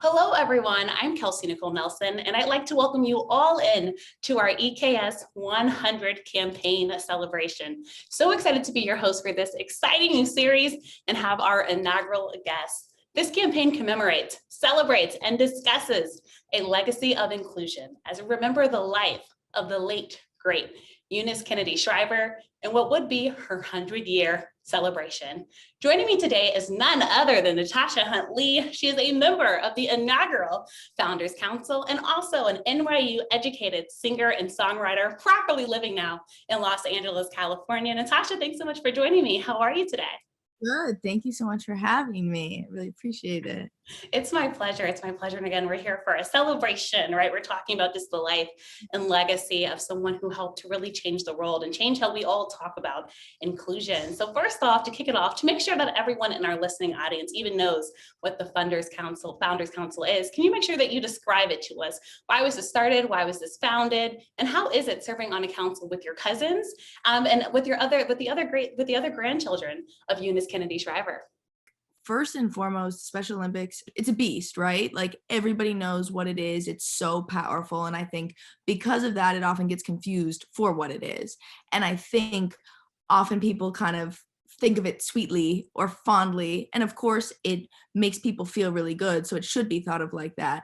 Hello, everyone. I'm Kelsey Nicole Nelson, and I'd like to welcome you all in to our EKS 100 campaign celebration. So excited to be your host for this exciting new series and have our inaugural guest. This campaign commemorates, celebrates, and discusses a legacy of inclusion as we remember the life of the late, great Eunice Kennedy Shriver and what would be her 100-year celebration. Joining me today is none other than Natasha Hunt Lee. She is a member of the inaugural Founders Council and also an NYU educated singer and songwriter, properly living now in Los Angeles, California. Natasha, thanks so much for joining me. How are you today? Good. Thank you so much for having me. I really appreciate it. It's my pleasure. It's my pleasure. And again, we're here for a celebration, right? We're talking about just the life and legacy of someone who helped to really change the world and change how we all talk about inclusion. So first off, to kick it off, to make sure that everyone in our listening audience even knows what the Founders Council is, can you make sure that you describe it to us? Why was this started? Why was this founded? And how is it serving on a council with your cousins and with the other grandchildren of Eunice Kennedy Shriver? First and foremost, Special Olympics, it's a beast, right? Like everybody knows what it is. It's so powerful. And I think because of that, it often gets confused for what it is. And I think often people kind of think of it sweetly or fondly. And of course, it makes people feel really good. So it should be thought of like that.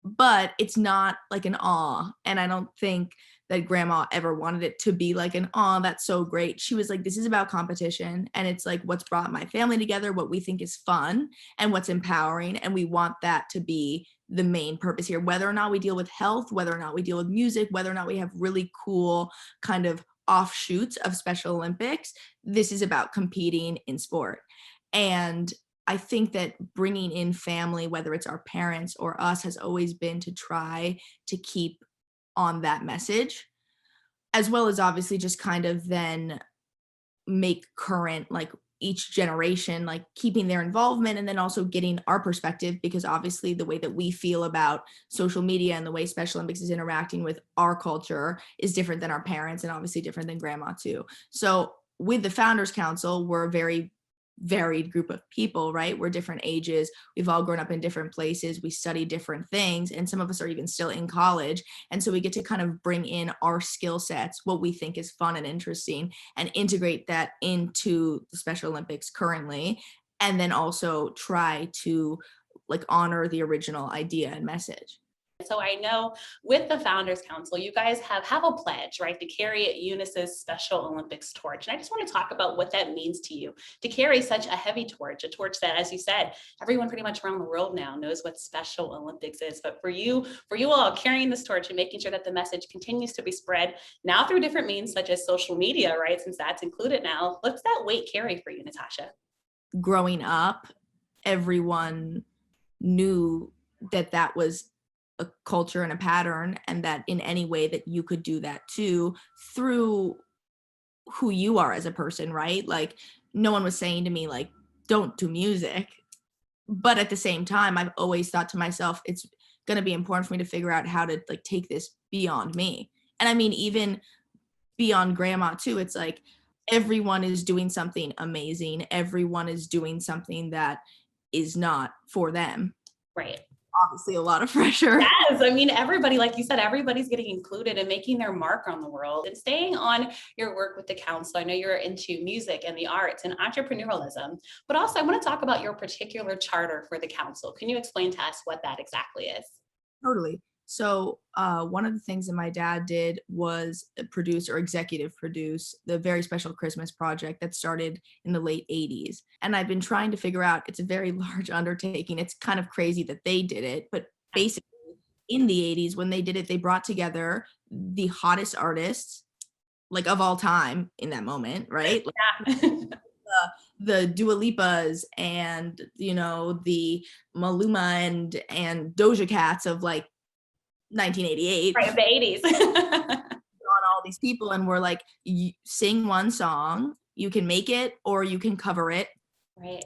But it's not like an awe. And I don't think that grandma ever wanted it to be like an, oh, that's so great. She was like, this is about competition. And it's like what's brought my family together, what we think is fun and what's empowering. And we want that to be the main purpose here, whether or not we deal with health, whether or not we deal with music, whether or not we have really cool kind of offshoots of Special Olympics. This is about competing in sport. And I think that bringing in family, whether it's our parents or us, has always been to try to keep on that message, as well as obviously just kind of then make current, like each generation, like keeping their involvement and then also getting our perspective, because obviously the way that we feel about social media and the way Special Olympics is interacting with our culture is different than our parents and obviously different than grandma too. So with the Founders Council, we're a very varied group of people, right? We're different ages. We've all grown up in different places. We study different things. And some of us are even still in college. And so we get to kind of bring in our skill sets, what we think is fun and interesting, and integrate that into the Special Olympics currently. And then also try to like honor the original idea and message. So I know with the Founders Council, you guys have a pledge, right, to carry Eunice's Special Olympics torch. And I just want to talk about what that means to you, to carry such a heavy torch, a torch that, as you said, everyone pretty much around the world now knows what Special Olympics is. But for you all carrying this torch and making sure that the message continues to be spread now through different means such as social media, right, since that's included now, what's that weight carry for you, Natasha? Growing up, everyone knew that that was a culture and a pattern, and that in any way that you could do that too through who you are as a person, right? Like no one was saying to me like, don't do music. But at the same time, I've always thought to myself, it's going to be important for me to figure out how to like take this beyond me. And I mean, even beyond grandma too, it's like everyone is doing something amazing. Everyone is doing something that is not for them. Right. Obviously a lot of pressure. Yes, I mean, everybody, like you said, everybody's getting included and making their mark on the world. And staying on your work with the council, I know you're into music and the arts and entrepreneurialism, but also I want to talk about your particular charter for the council. Can you explain to us what that exactly is? Totally. So one of the things that my dad did was produce or executive produce the very special Christmas project that started in the late 80s. And I've been trying to figure out, it's a very large undertaking. It's kind of crazy that they did it, but basically in the 80s when they did it, they brought together the hottest artists like of all time in that moment, right? Like, Yeah. the Dua Lipas and, you know, the Maluma and Doja Cats of like 1988, right, the 80s. on all these people, and we're like, you sing one song, you can make it or you can cover it, right,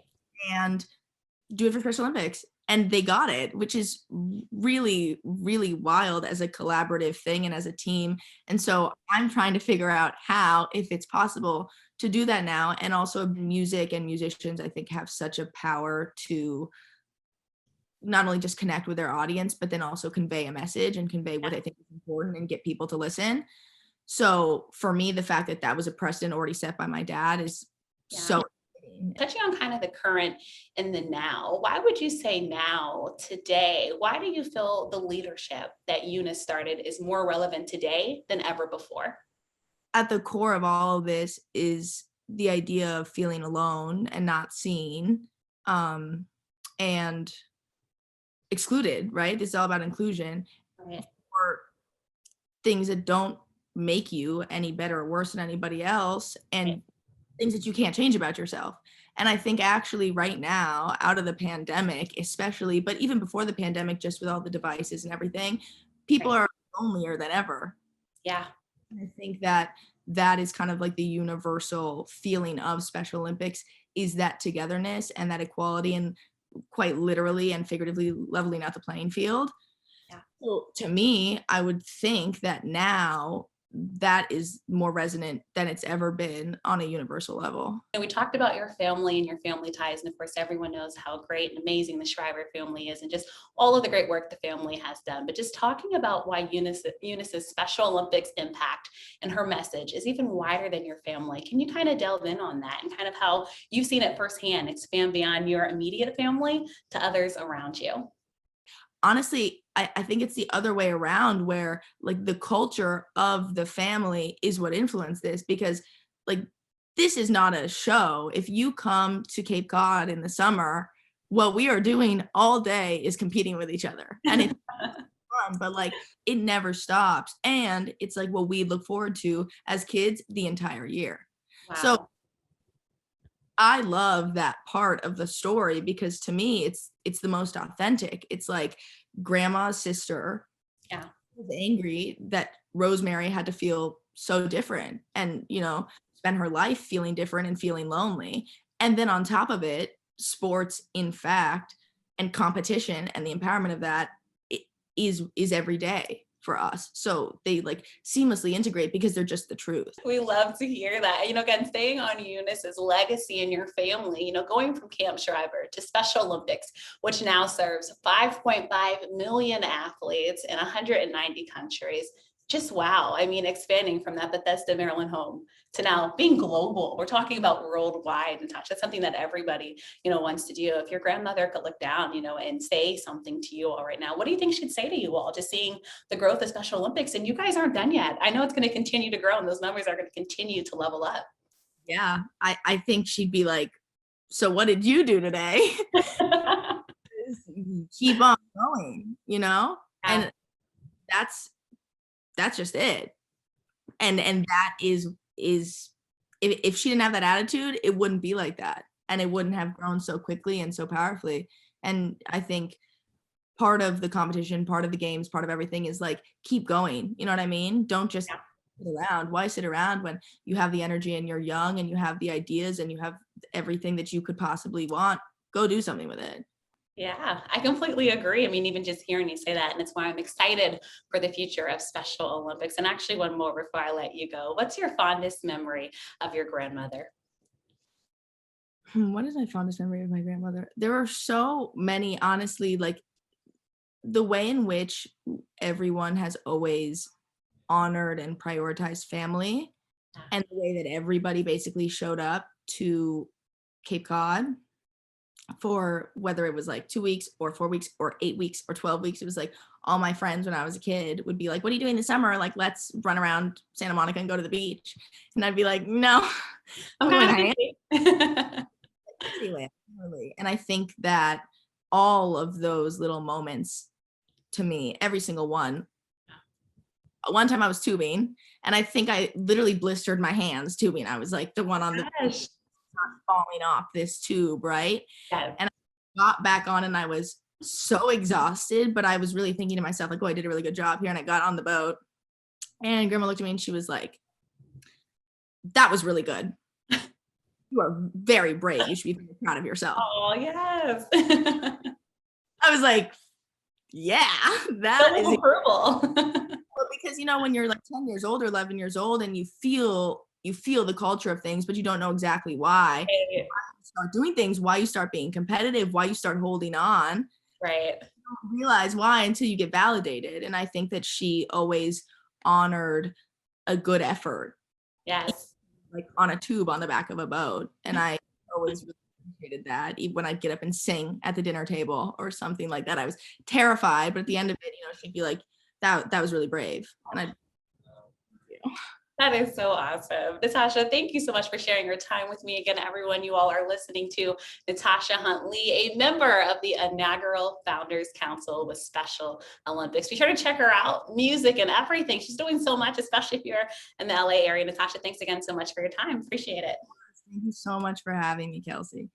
and do it for Special Olympics. And they got it, which is really, really wild as a collaborative thing and as a team. And so I'm trying to figure out how, if it's possible, to do that now. And also music and musicians, I think, have such a power to not only just connect with their audience, but then also convey a message and convey what I think is important and get people to listen. So for me, the fact that that was a precedent already set by my dad is so exciting. Touching on kind of the current and the now, why would you say now, today, why do you feel the leadership that Eunice started is more relevant today than ever before? At the core of all of this is the idea of feeling alone and not seen, and excluded, right? This is all about inclusion, Right. or things that don't make you any better or worse than anybody else, and things that you can't change about yourself. And I think actually right now, out of the pandemic especially, but even before the pandemic, just with all the devices and everything, people are lonelier than ever. Yeah. And I think that that is kind of like the universal feeling of Special Olympics, is that togetherness and that equality, and quite literally and figuratively leveling out the playing field. Yeah. So to me, I would think that now that is more resonant than it's ever been on a universal level. And we talked about your family and your family ties. And of course, everyone knows how great and amazing the Shriver family is and just all of the great work the family has done. But just talking about why Eunice's Special Olympics impact and her message is even wider than your family. Can you kind of delve in on that and kind of how you've seen it firsthand expand beyond your immediate family to others around you? Honestly, I think it's the other way around, where like the culture of the family is what influenced this, because like this is not a show. If you come to Cape Cod in the summer, what we are doing all day is competing with each other. And it's fun, but like it never stops. And it's like what we look forward to as kids the entire year. Wow. So I love that part of the story, because to me it's the most authentic. It's like grandma's sister was angry that Rosemary had to feel so different and, you know, spend her life feeling different and feeling lonely. And then on top of it, sports, in fact, and competition and the empowerment of that is every day for us. So they like seamlessly integrate because they're just the truth. We love to hear that. You know, again, staying on Eunice's legacy in your family, you know, going from Camp Shriver to Special Olympics, which now serves 5.5 million athletes in 190 countries. Just wow. I mean, expanding from that Bethesda, Maryland home to now being global. We're talking about worldwide, Natasha. That's something that everybody, you know, wants to do. If your grandmother could look down, you know, and say something to you all right now, what do you think she'd say to you all? Just seeing the growth of Special Olympics, and you guys aren't done yet. I know it's going to continue to grow, and those numbers are going to continue to level up. Yeah, I think she'd be like, so what did you do today? Keep on going, you know? Yeah. And that's just it. And that is if she didn't have that attitude, it wouldn't be like that. And it wouldn't have grown so quickly and so powerfully. And I think part of the competition, part of the games, part of everything is like, keep going. You know what I mean? Don't just sit around. Why sit around when you have the energy and you're young and you have the ideas and you have everything that you could possibly want? Go do something with it. Yeah, I completely agree. I mean, even just hearing you say that, and it's why I'm excited for the future of Special Olympics. And actually, one more before I let you go. What's your fondest memory of your grandmother? What is my fondest memory of my grandmother? There are so many, honestly, like the way in which everyone has always honored and prioritized family, and the way that everybody basically showed up to Cape Cod for whether it was like 2 weeks or 4 weeks or 8 weeks or 12 weeks. It was like all my friends when I was a kid would be like, what are you doing this summer? Like, let's run around Santa Monica and go to the beach. And I'd be like, no, I'm kind of anyway. And I think that all of those little moments, to me, every single one time I was tubing, and I think I literally blistered my hands tubing. I was like the one on the falling off this tube, right? Yeah. And I got back on and I was so exhausted, but I was really thinking to myself, like, oh, I did a really good job here. And I got on the boat and grandma looked at me and she was like, that was really good. You are very brave. You should be very proud of yourself. Oh, yes. I was like, yeah, that is incredible. Well, because, you know, when you're like 10 years old or 11 years old and you feel the culture of things, but you don't know exactly why. Why you start doing things, why you start being competitive, why you start holding on. Right. don't realize why until you get validated. And I think that she always honored a good effort, Yes. like on a tube on the back of a boat. And I always really appreciated that. Even when I'd get up and sing at the dinner table or something like that, I was terrified. But at the end of it, she'd be like, that was really brave. And I, That is so awesome. Natasha, thank you so much for sharing your time with me. Again, everyone, you all are listening to Natasha Hunt Lee, a member of the inaugural Founders Council with Special Olympics. Be sure to check her out, music and everything. She's doing so much, especially if you're in the LA area. Natasha, thanks again so much for your time. Appreciate it. thank you so much for having me, Kelsey.